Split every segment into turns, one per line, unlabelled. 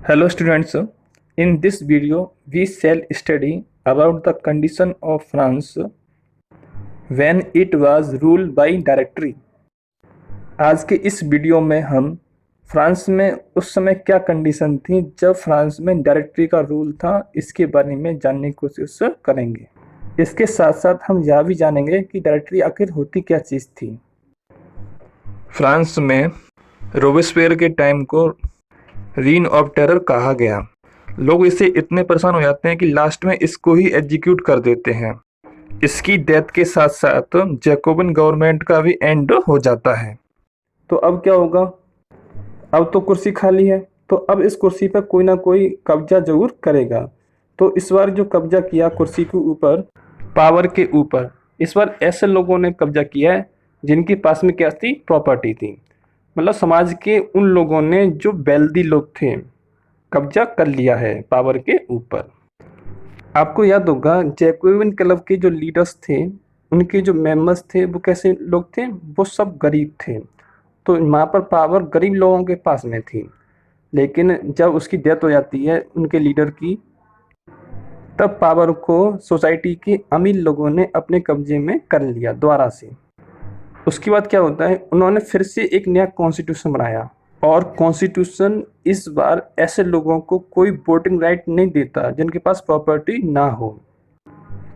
Hello students, in this video we shall study about the condition of France when it was ruled by directory। आज के इस video में हम France में उस समय क्या कंडीशन थी जब फ्रांस में डायरेक्टरी का रूल था, इसके बारे में जानने की कोशिश करेंगे। इसके साथ साथ हम यह भी जानेंगे कि डायरेक्टरी आखिर होती क्या चीज़ थी। फ्रांस में रोबेस्पियर के टाइम को रीन ऑफ टेरर कहा गया। लोग इससे इतने परेशान हो जाते हैं कि लास्ट में इसको ही एग्जीक्यूट कर देते हैं। इसकी डेथ के साथ साथ जैकोबिन गवर्नमेंट का भी एंड हो जाता है। तो अब क्या होगा? अब तो कुर्सी खाली है, तो अब इस कुर्सी पर कोई ना कोई कब्जा जरूर करेगा। तो इस बार जो कब्जा किया कुर्सी के ऊपर, पावर के ऊपर, इस बार ऐसे लोगों ने कब्जा किया है जिनके पास में क्या थी? प्रॉपर्टी थी। मतलब समाज के उन लोगों ने जो वेल्दी लोग थे, कब्जा कर लिया है पावर के ऊपर। आपको याद होगा जैकोबिन क्लब के जो लीडर्स थे, उनके जो मेंबर्स थे, वो कैसे लोग थे? वो सब गरीब थे। तो वहाँ पर पावर गरीब लोगों के पास में थी। लेकिन जब उसकी डेथ हो जाती है उनके लीडर की, तब पावर को सोसाइटी के अमीर लोगों ने अपने कब्जे में कर लिया दोबारा से। उसके बाद क्या होता है? उन्होंने फिर से एक नया कॉन्स्टिट्यूशन बनाया, और कॉन्स्टिट्यूशन इस बार ऐसे लोगों को कोई वोटिंग राइट नहीं देता जिनके पास प्रॉपर्टी ना हो।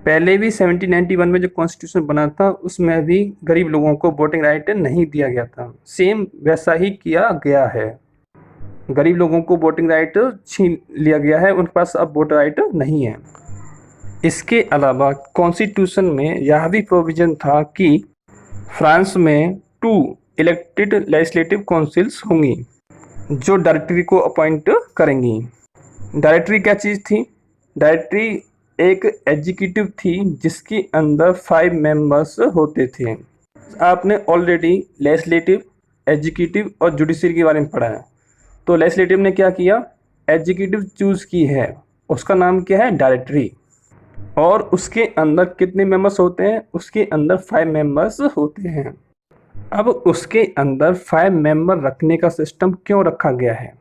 पहले भी 1791 में जो कॉन्स्टिट्यूशन बना था उसमें भी गरीब लोगों को वोटिंग राइट नहीं दिया गया था। सेम वैसा ही किया गया है। गरीब लोगों को वोटिंग राइट छीन लिया गया है, उनके पास अब वोटर राइट नहीं है। इसके अलावा कॉन्स्टिट्यूशन में यह भी प्रोविजन था कि फ्रांस में 2 इलेक्टेड लेजिस्लेटिव काउंसिल्स होंगी जो डायरेक्टरी को अपॉइंट करेंगी। डायरेक्टरी क्या चीज़ थी? डायरेक्टरी एक एग्जीक्यूटिव थी जिसके अंदर 5 मेंबर्स होते थे। आपने ऑलरेडी लेजिस्लेटिव, एग्जीक्यूटिव और जुडिशरी के बारे में पढ़ा है। तो लेजिस्लेटिव ने क्या किया? एग्जीक्यूटिव चूज़ की है, उसका नाम क्या है? डायरेक्टरी। और उसके अंदर कितने मेंबर्स होते हैं? उसके अंदर 5 मेंबर्स होते हैं। अब उसके अंदर 5 मेंबर रखने का सिस्टम क्यों रखा गया है?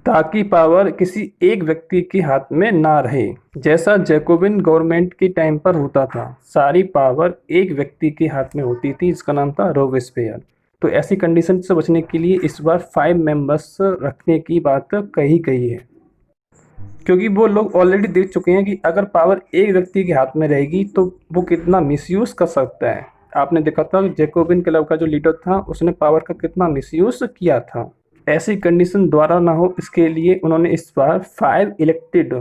ताकि पावर किसी एक व्यक्ति के हाथ में ना रहे, जैसा जैकोबिन गवर्नमेंट के टाइम पर होता था। सारी पावर एक व्यक्ति के हाथ में होती थी, जिसका नाम था रोबेस्पियर। तो ऐसी कंडीशन से बचने के लिए इस बार 5 मेंबर्स रखने की बात कही गई है, क्योंकि वो लोग ऑलरेडी देख चुके हैं कि अगर पावर एक व्यक्ति के हाथ में रहेगी तो वो कितना मिसयूज़ कर सकता है। आपने देखा था जैकोबिन क्लब का जो लीडर था उसने पावर का कितना मिसयूज़ किया था। ऐसी कंडीशन दोबारा ना हो, इसके लिए उन्होंने इस बार 5 इलेक्टेड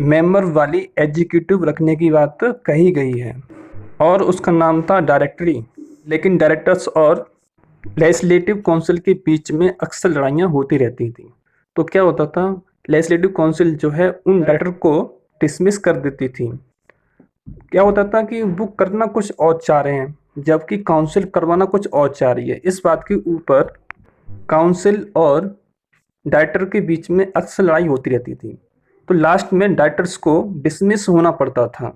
मेंबर वाली एग्जीक्यूटिव रखने की बात कही गई है, और उसका नाम था डायरेक्टरी। लेकिन डायरेक्टर्स और लेजिस्लेटिव काउंसिल के बीच में अक्सर लड़ाइयाँ होती रहती थी। तो क्या होता था? लेजिस्लेटिव काउंसिल जो है उन डायरेक्टर को डिसमिस कर देती थी। क्या होता था कि वो करना कुछ और चाह रहे हैं, जबकि काउंसिल करवाना कुछ और चाह रही है। इस बात के ऊपर काउंसिल और डायरेक्टर के बीच में अक्सर लड़ाई होती रहती थी। तो लास्ट में डायरेक्टर्स को डिसमिस होना पड़ता था।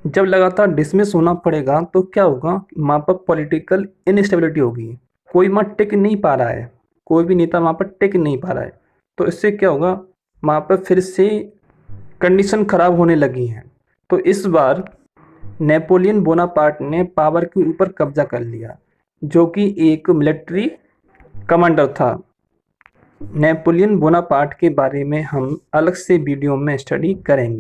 जब लगातार डिसमिस होना पड़ेगा तो क्या होगा? वहाँ पर पॉलिटिकल इनस्टेबिलिटी होगी। कोई वहाँ टिक नहीं पा रहा है, कोई भी नेता वहाँ पर टिक नहीं पा रहा है। तो इससे क्या होगा? वहाँ पर फिर से कंडीशन खराब होने लगी हैं। तो इस बार नेपोलियन बोनापार्ट ने पावर के ऊपर कब्जा कर लिया, जो कि एक मिलिट्री कमांडर था। नेपोलियन बोनापार्ट के बारे में हम अलग से वीडियो में स्टडी करेंगे।